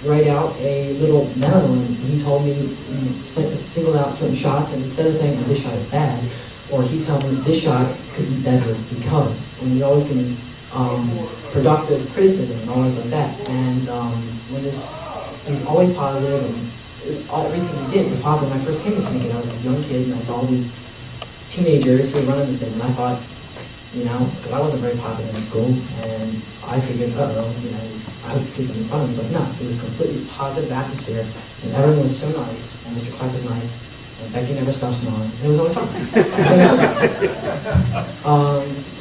write out a little memo, and he told me, singled out certain shots, and instead of saying, this shot is bad, or he told me this shot could be better because, and he always gave me productive criticism and always like that. And he's always positive, and everything he did was positive. When I first came to Syndicate, I was this young kid, and I saw all these teenagers who were running the thing, and I thought, because I wasn't very popular in school, and I figured, I hope these kids don't make fun of me, but no, it was a completely positive atmosphere, and everyone was so nice, and Mr. Clark was nice, and Becky never stopped smiling, and it was always fun.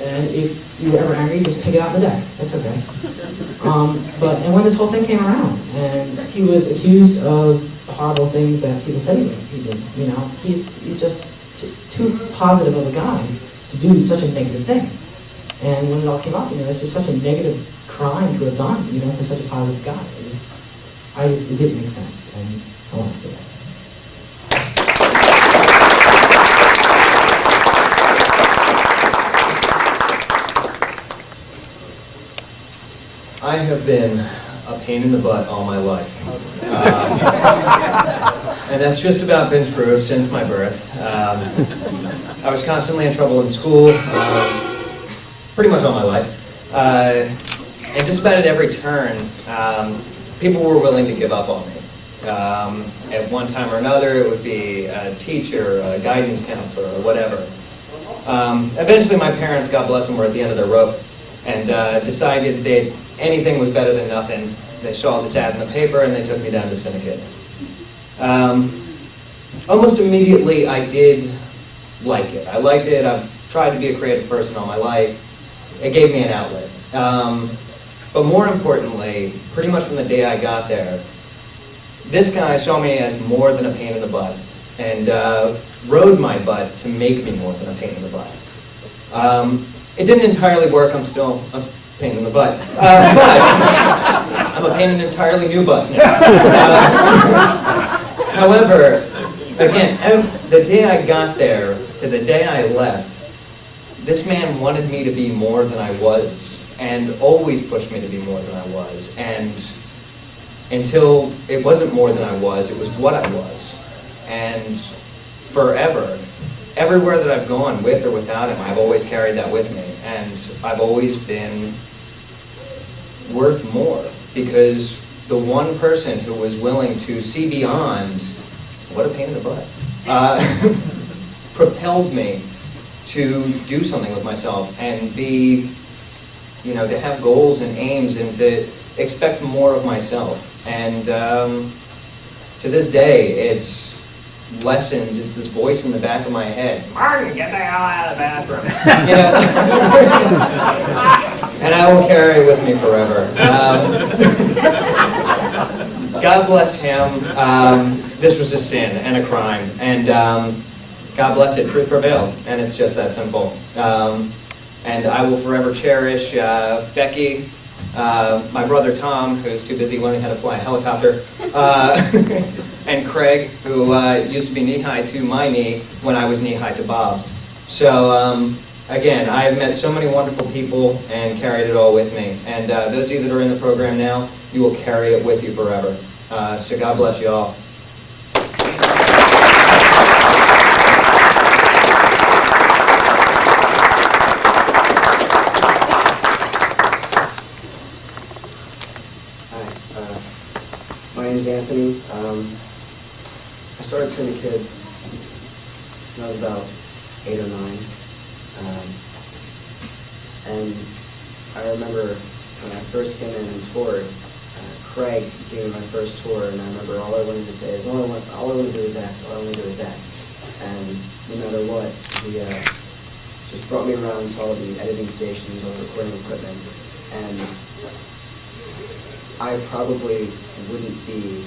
And if you were ever angry, just take it out in the deck, that's okay. And when this whole thing came around, and he was accused of the horrible things that people said he did, he's just too positive of a guy to do such a negative thing. And when it all came up, it's just such a negative crime to have done, for such a positive guy. It didn't make sense, and I want to say that. I have been a pain in the butt all my life. And that's just about been true since my birth. I was constantly in trouble in school, pretty much all my life. And just about at every turn, people were willing to give up on me. At one time or another, it would be a teacher, a guidance counselor, or whatever. Eventually, my parents, God bless them, were at the end of their rope and decided that anything was better than nothing. They saw this ad in the paper and they took me down to Syndicate. Almost immediately, I did like it. I liked it. I've tried to be a creative person all my life. It gave me an outlet. But more importantly, pretty much from the day I got there, this guy saw me as more than a pain in the butt and rode my butt to make me more than a pain in the butt. It didn't entirely work. I'm still a pain in the butt. But I'm a pain in entirely new butts now. However, again, the day I got there to the day I left, this man wanted me to be more than I was and always pushed me to be more than I was. And until it wasn't more than I was, it was what I was. And forever, everywhere that I've gone, with or without him, I've always carried that with me. And I've always been worth more because the one person who was willing to see beyond, what a pain in the butt, propelled me to do something with myself and be, to have goals and aims and to expect more of myself. And to this day, it's lessons, it's this voice in the back of my head, Martin, get the hell out of the bathroom. And I will carry it with me forever. God bless him. This was a sin and a crime. And God bless it, truth prevailed. And it's just that simple. And I will forever cherish Becky, my brother Tom, who's too busy learning how to fly a helicopter, and Craig, who used to be knee-high to my knee when I was knee-high to Bob's. So, again, I have met so many wonderful people and carried it all with me. And those of you that are in the program now, you will carry it with you forever. So God bless you all. My name is Anthony. I started Syndicate when I was about 8 or 9. And I remember when I first came in and toured, Craig gave me my first tour, and I remember all I wanted to say is, all I want to do is act, all I want to do is act. And no matter what, he just brought me around to all the editing stations, all the recording equipment, and I probably wouldn't be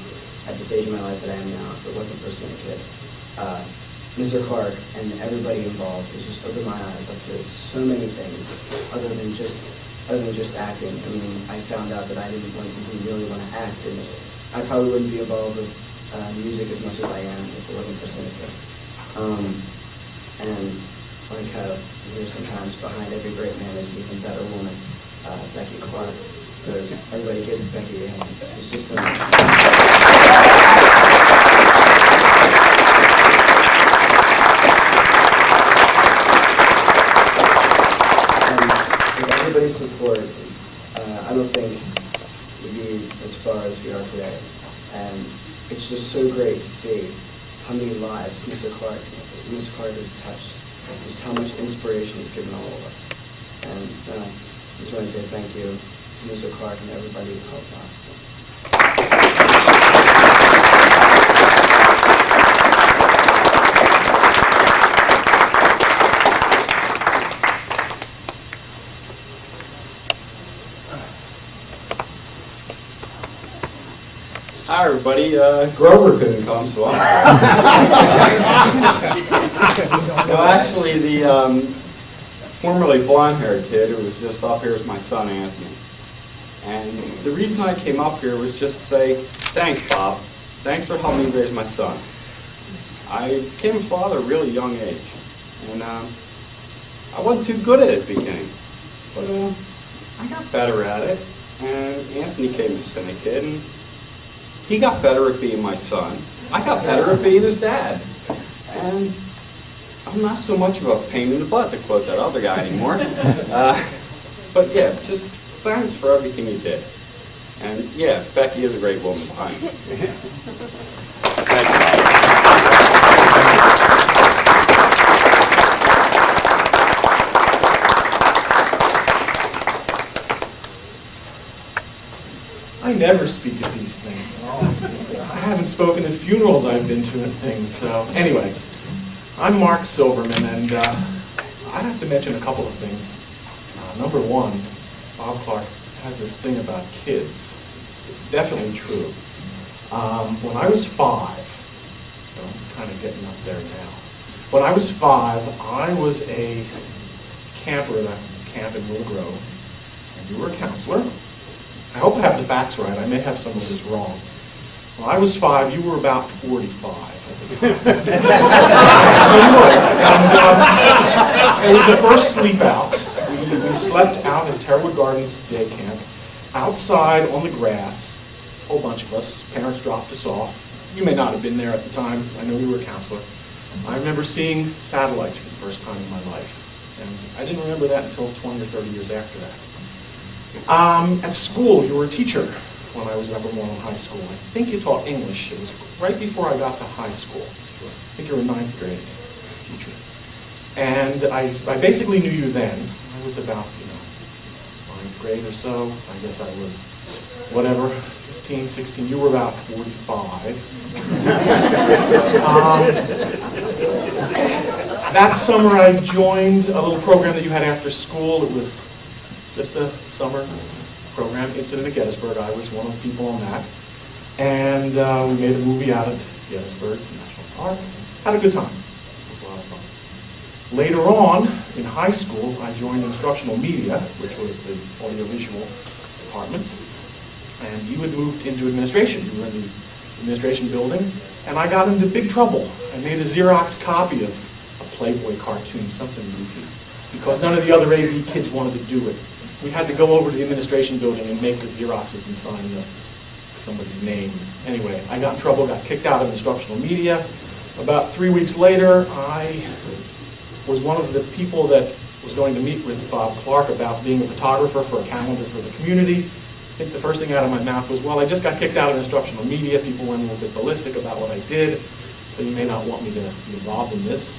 at the stage of my life that I am now if it wasn't for Syndicate. Mr. Clark and everybody involved has just opened my eyes up to so many things other than just acting. I mean, I found out that I didn't really want to act, and I probably wouldn't be involved with music as much as I am if it wasn't for Syndicate. And like how you hear sometimes behind every great man is an even better woman, Becky Clark. So everybody give Becky a hand. It's just and with everybody's support, I don't think we'd be as far as we are today. And it's just so great to see how many lives Mr. Clark has touched, just how much inspiration he's given all of us. And I just want to say thank you to Mr. Clark and everybody who helped out. Hi, everybody. Grover couldn't come, so I'm No, actually, the formerly blonde-haired kid who was just up here is my son, Anthony. And the reason I came up here was just to say, thanks, Bob. Thanks for helping me raise my son. I became a father at a really young age. And I wasn't too good at it at the beginning. But I got better at it. And Anthony came to Syndicate, and he got better at being my son. I got better at being his dad. And I'm not so much of a pain in the butt, to quote that other guy, anymore. But yeah, just thanks for everything you did. And yeah, Becky is a great woman behind me. Thank you. I never speak at these things. I haven't spoken at funerals I've been to and things. So anyway, I'm Mark Silverman, and I'd have to mention a couple of things. Number one, Bob Clark has this thing about kids. It's definitely true. When I was 5, I'm kind of getting up there now. When I was 5, I was a camper at a camp in Willow Grove, and you were a counselor. I hope I have the facts right. I may have some of this wrong. When I was 5, you were about 45 at the time. And, it was the first sleep out. We slept out at Terwood Gardens Day Camp, outside on the grass, a whole bunch of us. Parents dropped us off. You may not have been there at the time. I know you were a counselor. I remember seeing satellites for the first time in my life. And I didn't remember that until 20 or 30 years after that. At school, you were a teacher when I was at Upper Moreland High School. I think you taught English. It was right before I got to high school. I think you were a 9th grade teacher. And I basically knew you then. I was about, 9th grade or so. I guess I was, 15, 16. You were about 45. That summer, I joined a little program that you had after school. It was just a summer program, Incident at Gettysburg. I was one of the people on that. And we made a movie out at Gettysburg National Park. Had a good time. It was a lot of fun. Later on, in high school, I joined instructional media, which was the audiovisual department. And you had moved into administration. You were in the administration building. And I got into big trouble. I made a Xerox copy of a Playboy cartoon, something goofy, because none of the other AV kids wanted to do it. We had to go over to the administration building and make the Xeroxes and sign somebody's name. Anyway, I got in trouble, got kicked out of instructional media. About 3 weeks later, I was one of the people that was going to meet with Bob Clark about being a photographer for a calendar for the community. I think the first thing out of my mouth was, well, I just got kicked out of instructional media. People went a little bit ballistic about what I did, so you may not want me to be involved in this.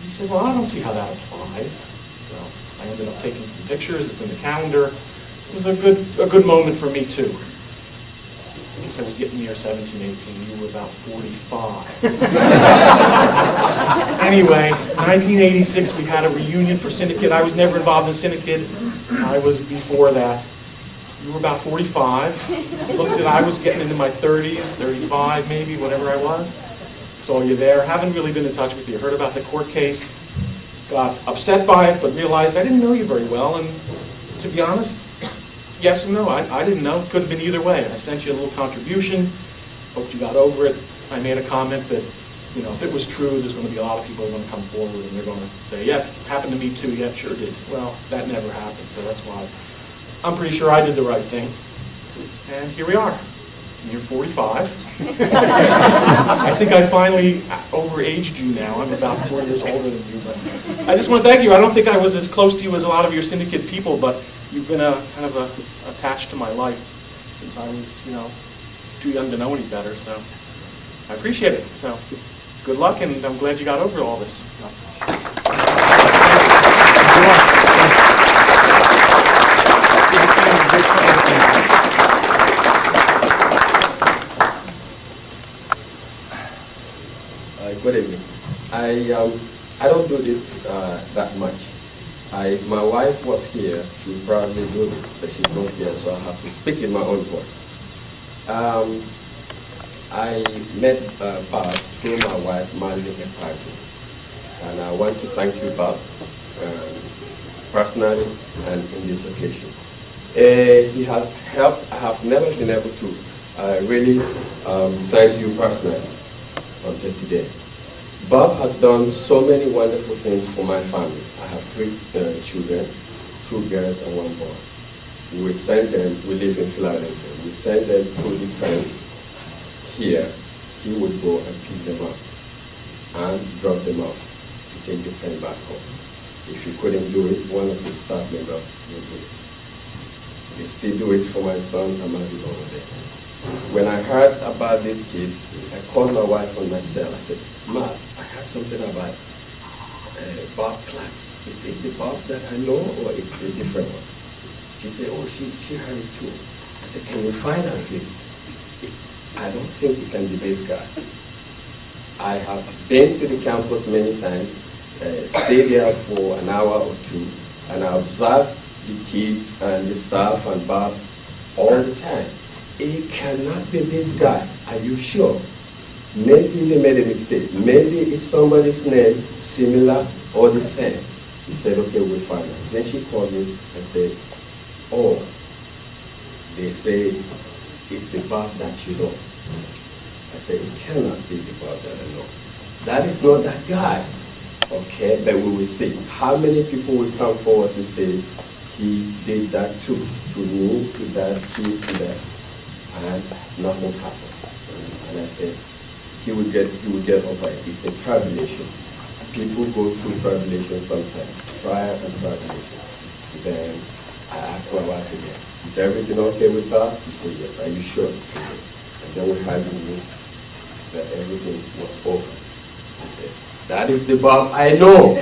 He said, well, I don't see how that applies. So I ended up taking some pictures. It's in the calendar. It was a good moment for me, too. I guess I was getting near 17, 18. You were about 45. Anyway, 1986, we had a reunion for Syndicate. I was never involved in Syndicate. I was before that. You were about 45. Looked at, I was getting into my 30s, 35 maybe, whatever I was. Saw you there. Haven't really been in touch with you. Heard about the court case. Got upset by it, but realized I didn't know you very well. And to be honest, yes and no. I didn't know. Could have been either way. I sent you a little contribution. Hoped you got over it. I made a comment that, if it was true, there's going to be a lot of people who are going to come forward and they're going to say, yeah, happened to me too. Yeah, it sure did. Well, that never happened. So that's why I'm pretty sure I did the right thing. And here we are. You're 45. I think I finally overaged you now. I'm about 4 years older than you. But I just want to thank you. I don't think I was as close to you as a lot of your syndicate people, but you've been attached to my life since I was, too young to know any better. So I appreciate it. So good luck, and I'm glad you got over all this. Good evening. I don't do this that much. My wife was here. She would probably do this, but she's not here, so I have to speak in my own voice. I met Bob through my wife, Marlene Party, and I want to thank you, Bob, personally and in this occasion. He has helped. I have never been able to really thank you personally until today. Bob has done so many wonderful things for my family. I have 3 children, 2 girls and 1 boy. We send them, we live in Philadelphia, we send them through the train here. He would go and pick them up and drop them off to take the train back home. If he couldn't do it, one of his staff members would do it. They still do it for my son, Amadi, over there. When I heard about this case, I called my wife on my cell. I said, Ma, I heard something about Bob Clark. Is it the Bob that I know or a different one? She said, oh, she heard it too. I said, can you find out please? I don't think it can be this guy. I have been to the campus many times, stayed there for an hour or 2, and I observed the kids and the staff and Bob all the time. It cannot be this guy. Are you sure? Maybe they made a mistake. Maybe it's somebody's name similar or the same. He said, okay, we'll find out. Then she called me and said, oh, they say it's the Bob that you know. I said, it cannot be the Bob that I know. That is not that guy. Okay, but we will see. How many people will come forward to say he did that too, to me, to that, to that, and nothing happened. And I said, he would get over it. It's a tribulation. People go through tribulation sometimes, trial and tribulation. Then I asked my wife again, is everything okay with God? She said, yes. Are you sure? She said, yes. And then we had the news that everything was over. I said, that is the Bob I know.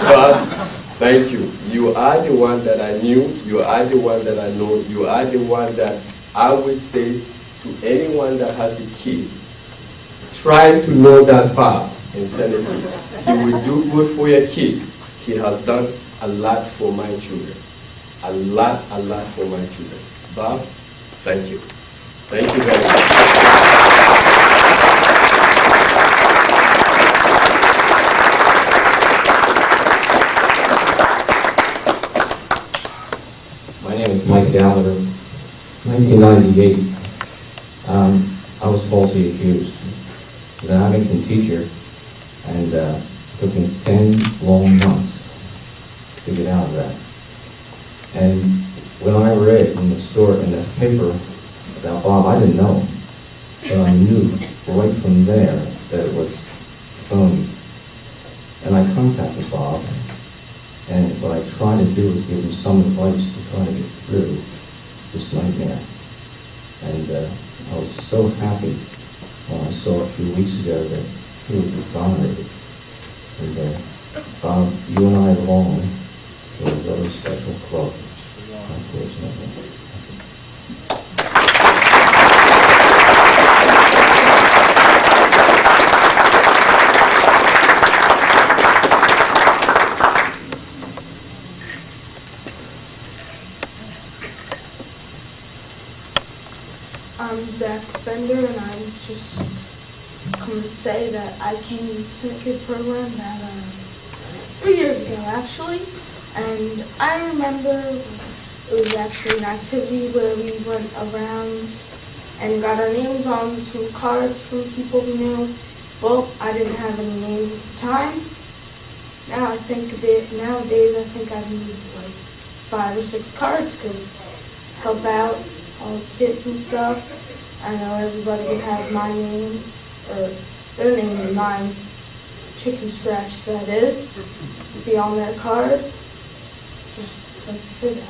Bob, thank you. You are the one that I knew. You are the one that I know. You are the one that I would say to anyone that has a kid, try to know that Bob and send it to him. He will do good for your kid. He has done a lot for my children. A lot for my children. Bob, thank you. Thank you very much. My name is Mike Gallagher. 1998, I was falsely accused. I was an Abington teacher, and it took me 10 long months to get out of that. And when I read in the paper about Bob, I didn't know him, but I knew right from there that it was phony. And I contacted Bob, and what I tried to do was give him some advice to try to get through this nightmare. And I was so happy when I saw a few weeks ago that he was exonerated. And Bob, you and I belong to a very special club, unfortunately. I'm Zach Bender, and I was just coming to say that I came to the syndicate program about 3 years ago, actually. And I remember it was actually an activity where we went around and got our names on some cards from people we knew. Well, I didn't have any names at the time. Nowadays, I think I've moved like 5 or 6 cards because help out all the kids and stuff. I know everybody can have my name, or their name and mine, Chicken Scratch that is, be on their card. Just like to say that.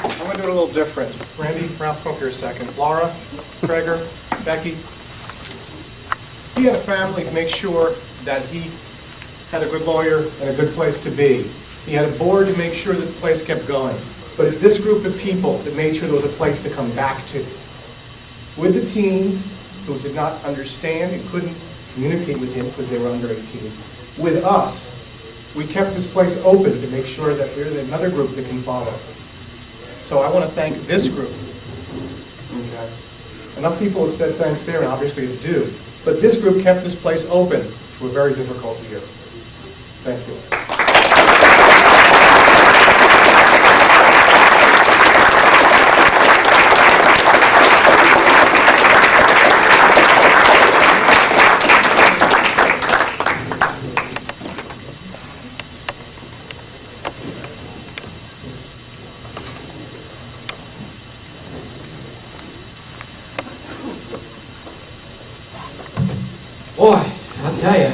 I'm going to do it a little different. Randy, Ralph, come up here a second. Laura, Gregor, Becky. He had a family to make sure that he had a good lawyer and a good place to be. He had a board to make sure that the place kept going. But it's this group of people that made sure there was a place to come back to. With the teens who did not understand and couldn't communicate with him because they were under 18. With us, we kept this place open to make sure that there's another group that can follow. So I want to thank this group. Okay. Enough people have said thanks there, and obviously it's due. But this group kept this place open through a very difficult year. Thank you. Boy, I'll tell you,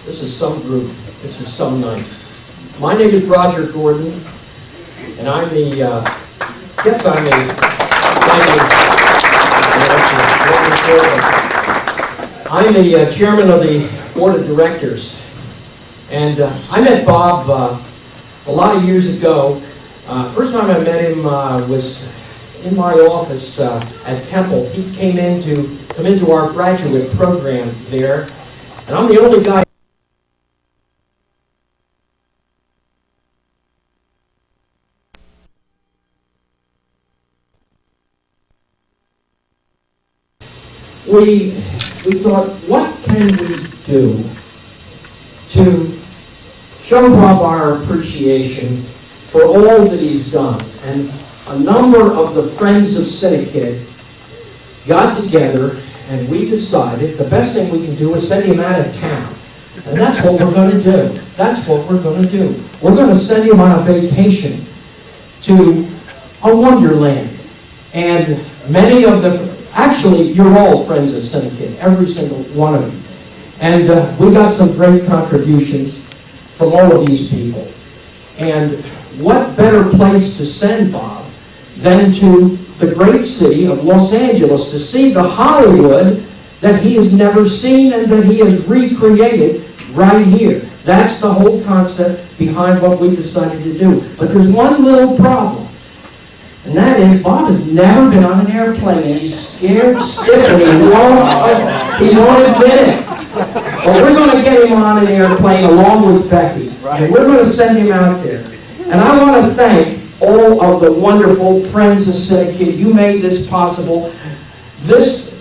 this is some group. This is some night. My name is Roger Gordon, and I'm the, I'm the chairman of the board of directors. And I met Bob a lot of years ago. First time I met him was in my office at Temple. He came into our graduate program there, and I'm the only guy. We thought, what can we do to show Bob our appreciation for all that he's done? And a number of the Friends of Syndicate got together and we decided the best thing we can do is send him out of town. And that's what we're going to do. That's what we're going to do. We're going to send him on a vacation to a wonderland. And many of actually, you're all Friends of Syndicate, every single one of you. And we got some great contributions from all of these people. And what better place to send Bob than to the great city of Los Angeles to see the Hollywood that he has never seen and that he has recreated right here. That's the whole concept behind what we decided to do. But there's one little problem. And that is, Bob has never been on an airplane, and he's scared stiff, and he won't admit it. But we're going to get him on an airplane along with Becky, and we're going to send him out there. And I want to thank all of the wonderful Friends of Syndicate. You made this possible. These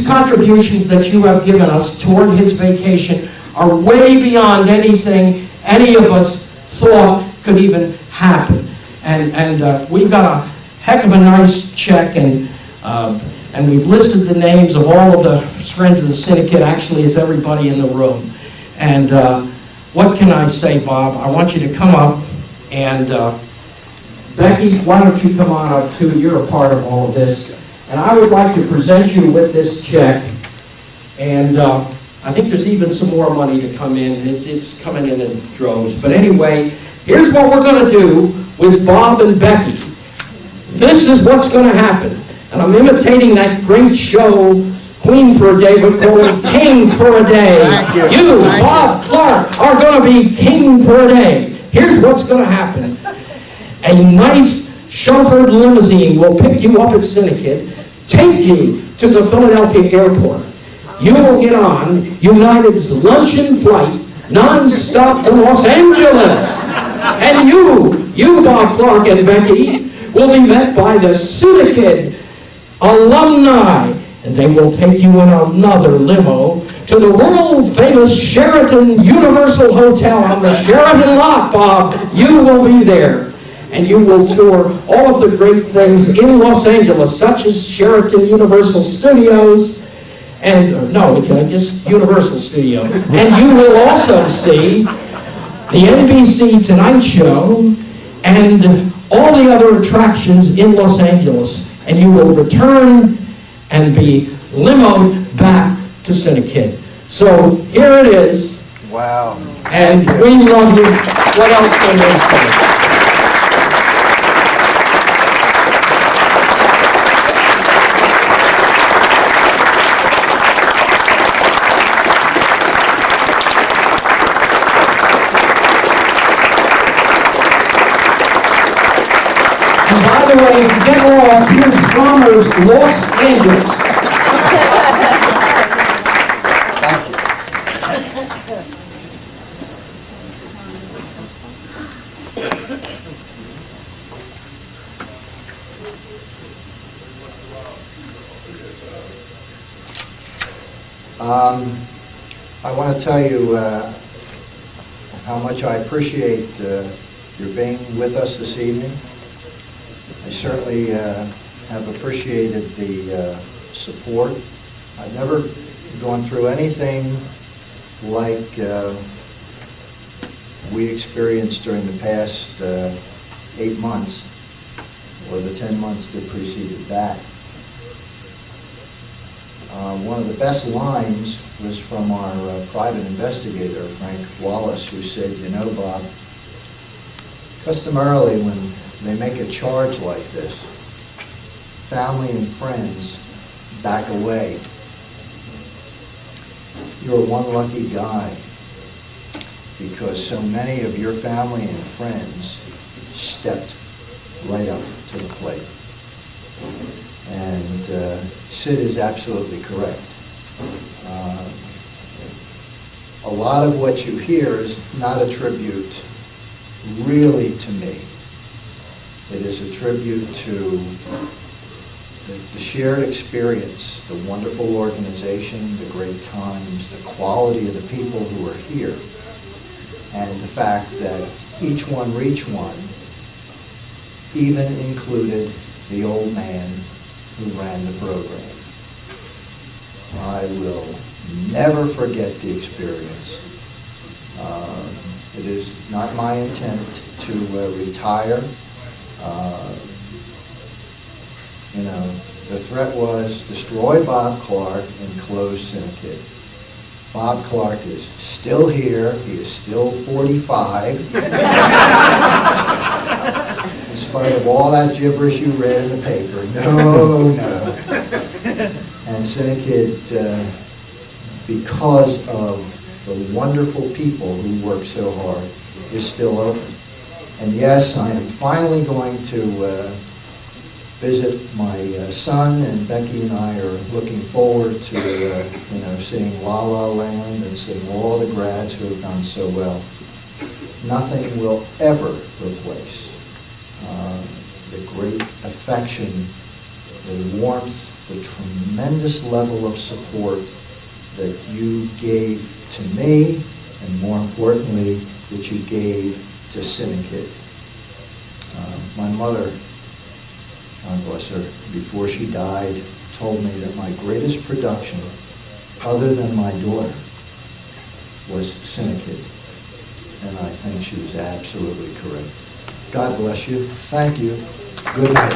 contributions that you have given us toward his vacation are way beyond anything any of us thought could even happen. And we've got a heck of a nice check, and we've listed the names of all of the Friends of the Syndicate. Actually, it's everybody in the room. And what can I say, Bob? I want you to come up, and Becky, why don't you come on up too? You're a part of all of this. And I would like to present you with this check. And I think there's even some more money to come in. It's coming in droves. But anyway, here's what we're going to do with Bob and Becky. This is what's going to happen. And I'm imitating that great show, Queen for a Day, but calling King for a Day. You, Bob Clark, are going to be King for a Day. Here's what's going to happen. A nice chauffeured limousine will pick you up at Syndicate, take you to the Philadelphia airport. You will get on United's luncheon flight non-stop to Los Angeles. And you, Bob Clark and Becky, will be met by the Syndicate alumni, and they will take you in another limo to the world-famous Sheraton Universal Hotel on the Sheraton lot, Bob. You will be there, and you will tour all of the great things in Los Angeles, such as Sheraton Universal Studios, and, no, just Universal Studio. And you will also see the NBC Tonight Show and all the other attractions in Los Angeles. And you will return and be limoed back to Cinekid. So here it is. Wow. And we love you. What else can we say? And by the way, to get off, here's Bombers Los Angeles. I want to tell you how much I appreciate your being with us this evening. I certainly have appreciated the support. I've never gone through anything like we experienced during the past 8 months or the 10 months that preceded that. One of the best lines was from our private investigator, Frank Wallace, who said, "You know, Bob, customarily when they make a charge like this, family and friends back away. You're one lucky guy because so many of your family and friends stepped right up to the plate." And Sid is absolutely correct. A lot of what you hear is not a tribute really to me. It is a tribute to the shared experience, the wonderful organization, the great times, the quality of the people who are here, and the fact that each one reach one even included the old man who ran the program. I will never forget the experience. It is not my intent to retire. The threat was destroy Bob Clark and close Cinekid. Bob Clark is still here. He is still 45. In spite of all that gibberish you read in the paper. No. And Cinekid, because of the wonderful people who work so hard, is still open. And yes, I am finally going to visit my son, and Becky and I are looking forward to seeing La La Land and seeing all the grads who have done so well. Nothing will ever replace the great affection, the warmth, the tremendous level of support that you gave to me, and more importantly, that you gave to Cinekid. My mother, God bless her, before she died, told me that my greatest production, other than my daughter, was Cinekid. And I think she was absolutely correct. God bless you. Thank you. Good night.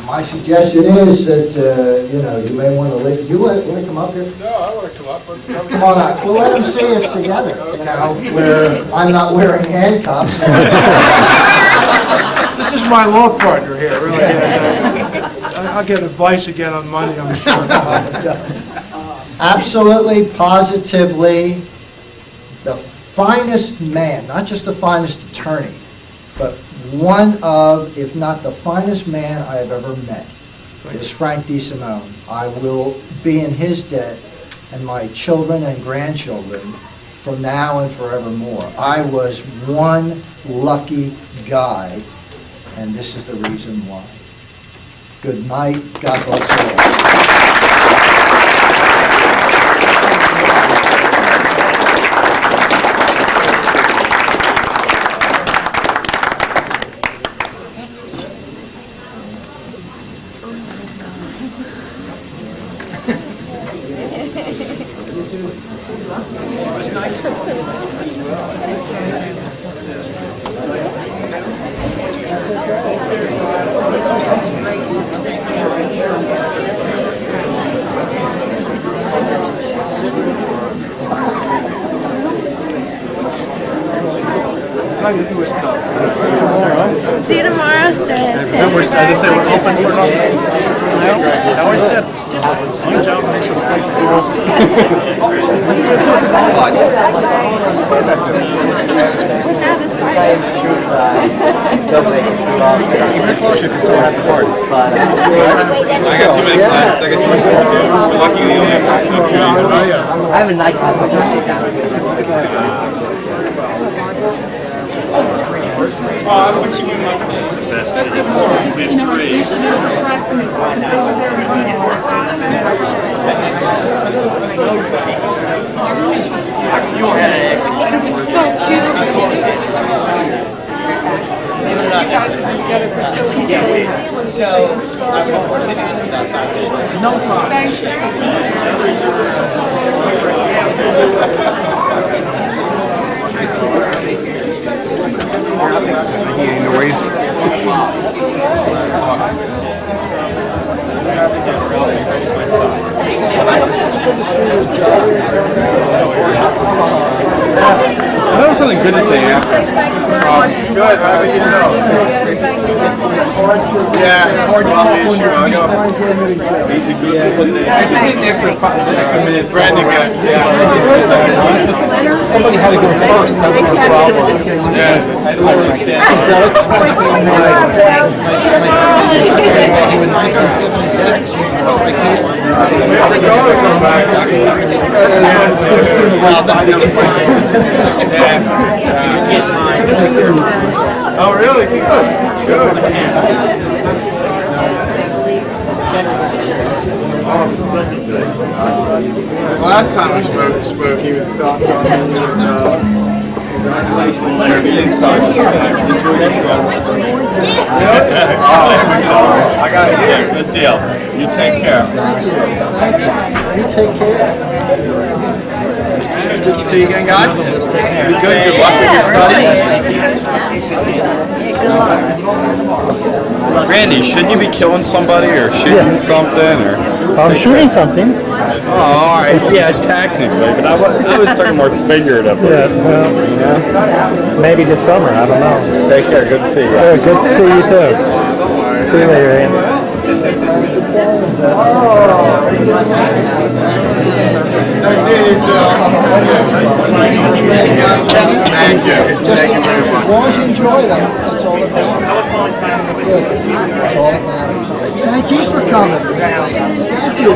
My suggestion is that, you may want to leave. You want to come up here? No, I want to come up. Come on up. Well, let them see us together. Where I'm not wearing handcuffs. This is my law partner here, really. I'll get advice again on Monday, I'm sure. Absolutely, positively, the finest man, not just the finest attorney, but one of, if not the finest man I have ever met, is Frank DeSimone. I will be in his debt, and my children and grandchildren from now and forevermore. I was one lucky guy, and this is the reason why. Good night. God bless you all. See you tomorrow, sir. As I say, we're open for nothing. I always said, one job makes a place to go. Even closer, you can still have the party. I got too many classes. I guess you're lucky you only have 2 periods. I have a night class. I can sit down. What's your Any noise? I have something good to say after. Good, how about yourself? Yeah, well, sure, I'll go. Brandon got, Somebody had to go first. That's the problem. Oh, really? Good. Good. Awesome. Last time we spoke, he was talking about congratulations. I got it here. Good deal. You take care. You take care. It's good to see you again, guys. Be good. Good luck with your studies. Randy, shouldn't you be killing somebody or shooting something? Or I'm shooting something. Oh, all right. Yeah, technically, but I was talking more figuratively. Yeah, well, You know? maybe this summer. I don't know. Take care. Good to see you. Yeah, good to see you too. See you later, Andy. Nice seeing you, Thank you. Thank you very much. As long as you enjoy them, that's all that matters. Good. That's all that matters. Thank you for coming. Thank you.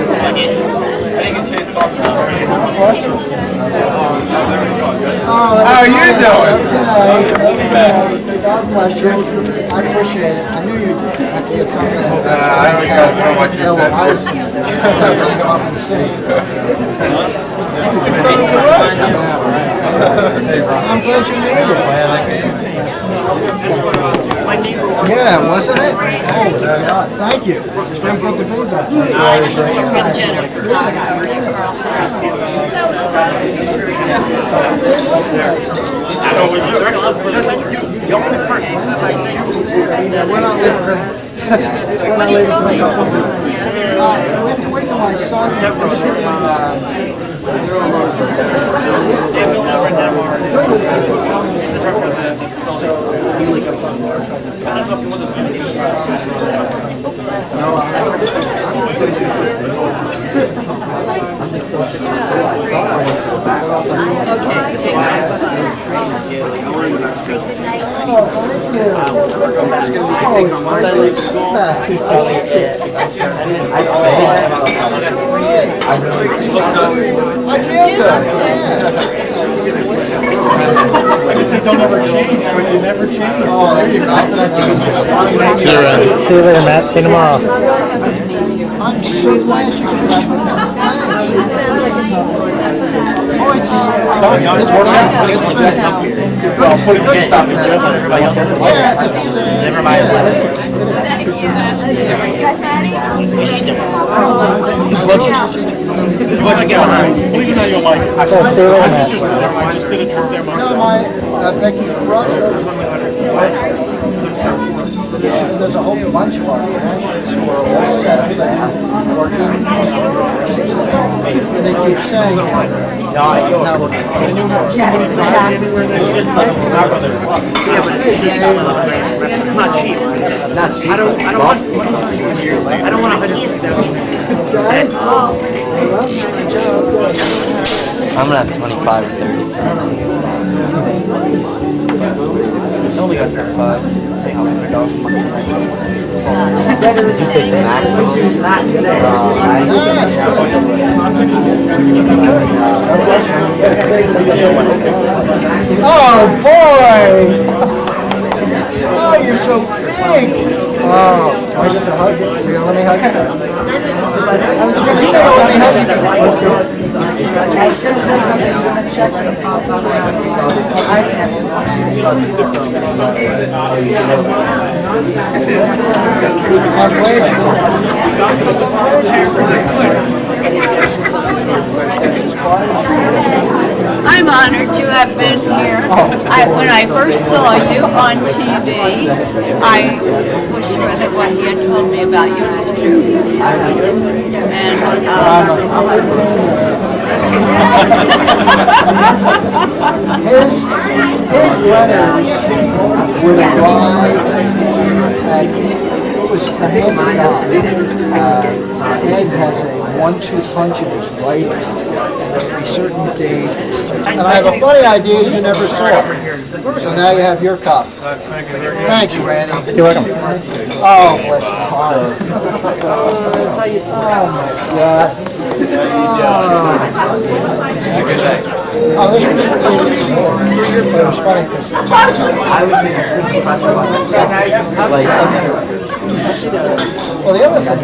How are you doing? God bless you. I appreciate it. I knew you'd have to get something. I always got to know what you said. I was going off and sing. I'm glad you made it. Yeah, wasn't it? Oh, God. Thank you. It's very good to be back. We're not leaving for we have to wait till my son I feel good. Yeah. I could say don't ever change, but you never change. Oh, that's nice. See you later, Matt. See you tomorrow. I'm so glad you could have me. Thanks. Oh, it's done. It's working. It's finished. Well, put good stuff in there for everybody else. Yeah, it's, Never mind. Believe it or not, you'll like it. See you later, My Matt. sister's there. I just did a trip there myself. Becky's brother. There's a whole bunch of our friends who are all set up and working. And they keep saying, now we're Not cheap. I don't want 100,000. I'm gonna have 25 or 30. I only got 75. You take the maximum. oh boy! Oh, you're so big! Oh, I get to hug you. You're gonna let me hug you? I was gonna say, let me hug you. I can't. I'm glad I'm honored to have been here. When I first saw you on TV, I was sure that what he had told me about you was true. And his letters would arrive at, it was the hand of God. Ed has a 1-2 punch in his writing, and there would be certain days. And I have a funny idea you never saw. So now you have your copy. Thanks, Randy. You're welcome. Oh, bless your heart. Oh, my God. Oh, this was but it was funny because I was well, the other thing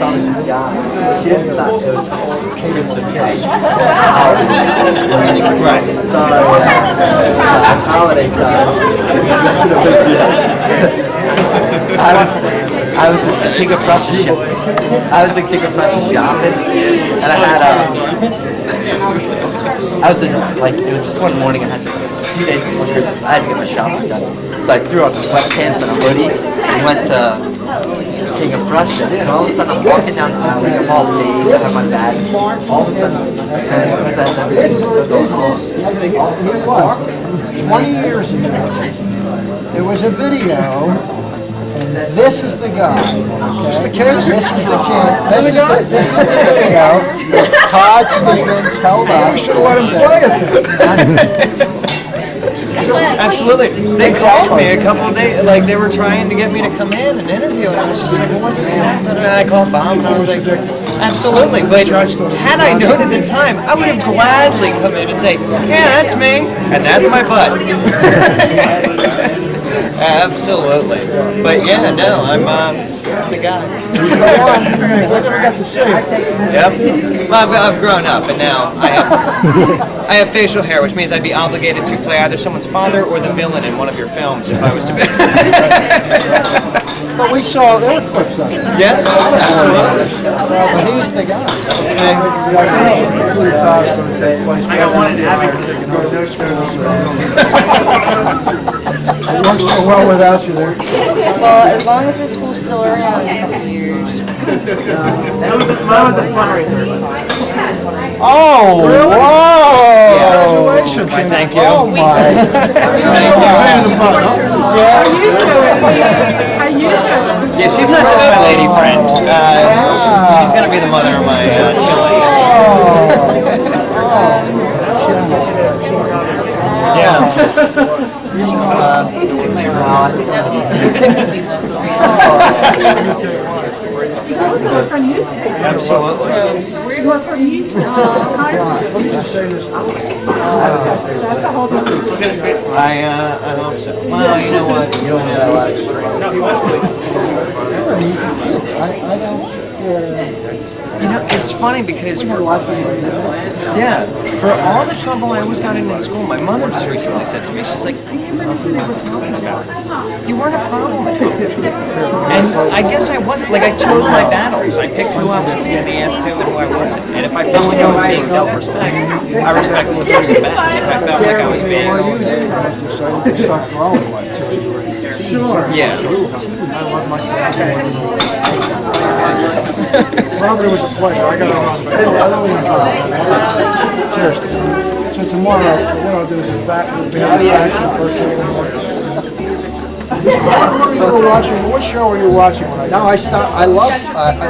holiday time. I was the king of Prussia shopping. I was the king of Prussia shopping, and I had I was in, like, it was just one morning. I had a few days before Christmas. I had to get my shopping done, so I threw on sweatpants and a hoodie and went to King of Prussia. And all of a sudden, I'm walking down the alley. I'm all paid. I have my bag. All of a sudden, and as everything goes on, Here it was. 20 years ago, there was a video, and this is the guy. This is the king? This is the king. This is the video. Todd Stevens held up. We should have let him play it. Absolutely. They called me a couple of days, like they were trying to get me to come in and interview, and I was just like, well, what's this about? And I called Bob, and I was like, absolutely. But had I known at the time, I would have gladly come in and say, yeah, that's me, and that's my butt. Absolutely. But yeah, no, I'm the guy. Got to see. Yep. Well, I've grown up, and now I have facial hair, which means I'd be obligated to play either someone's father or the villain in one of your films if I was to be. But we saw, there were clips of it. Yes, absolutely. But he's the guy. That's me. I got one in Abington. It works so well without you there. Well, as long as the school's still around in a couple years. Mine was a fundraiser. Oh, Really? wow. Congratulations. Why, thank you. Oh, my. Yeah, she's not just my lady friend. She's gonna be the mother of my children. Yeah. Let me just say this. I hope so. Well, you know what? You don't have a lot of You know, it's funny because yeah, for all the trouble I always got in school, my mother just recently said to me, she's like, I never knew who they were talking about. You weren't a problem at home. And I guess I wasn't, like I chose my battles. I picked who I was going to be asked to and who I wasn't. And if I felt like I was being dealt respect, I respected the person back. And if I felt like I was being... Sure. Yeah. Robert, it was a pleasure. I got to run. I really enjoyed it. Cheers. So tomorrow, what I'll do is in fact, we'll be on the first thing in the morning. You were watching, what show were you watching when I... No, I stopped. I love,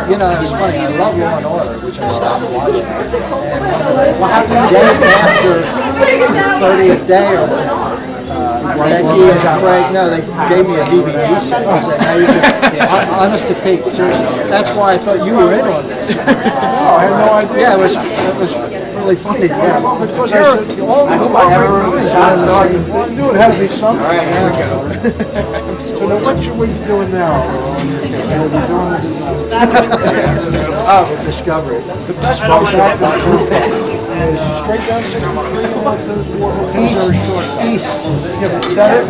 you know, it's funny. I love Law and Order, which I stopped watching. And the day after the 30th day or whatever, Becky and Craig, no, they gave me a DVD set and said, now you can, honest to Pete, seriously, that's why I thought you were in on this. No, I had no idea. Yeah, it was really funny. Yeah. Because I said, oh, I hope I ever I knew it had to be something. All right, here we go. So now what should we be doing now? Oh, with Discovery. The best part back to the group is straight down 63 to East. Yeah, but is that it?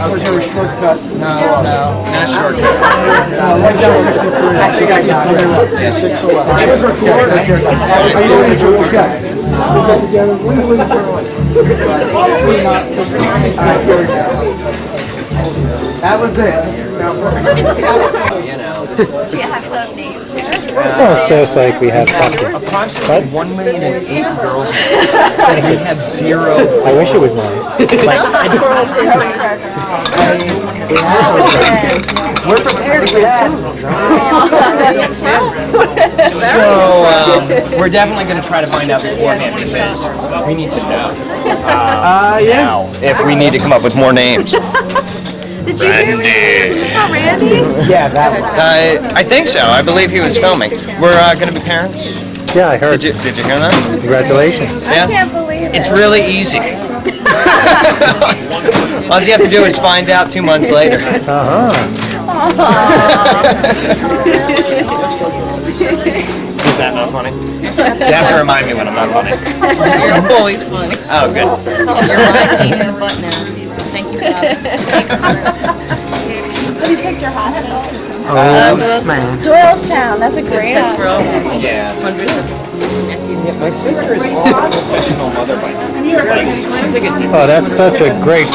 Or is there a shortcut? No. Not shortcut. Right down 63. I think I got it. Yeah, 611. Are you doing it? Okay. We'll get together. When are we going? That was it. You know. Do you have some names? Sounds like we have something. Approximately 1,008,000 girls, and we have zero. I wish it was mine. We're prepared to get So we're definitely going to try to find out beforehand because we need to know now if we need to come up with more names. Did you hear me? Is this not Randy? Yeah, I think so. I believe he was filming. We're going to be parents. Yeah, I heard. Did you hear that? Congratulations. I can't believe it. It's really easy. All you have to do is find out 2 months later. Uh-huh. Is that not funny? You have to remind me when I'm not funny. You're always funny. Oh, good. You're my pain in the butt now. Thank you, Bob. Have you picked your hospital? Man. Doylestown. That's a great hospital. Yeah. Hundreds of nephews. My sister is also a professional mother by now. She's like a Oh, that's such a great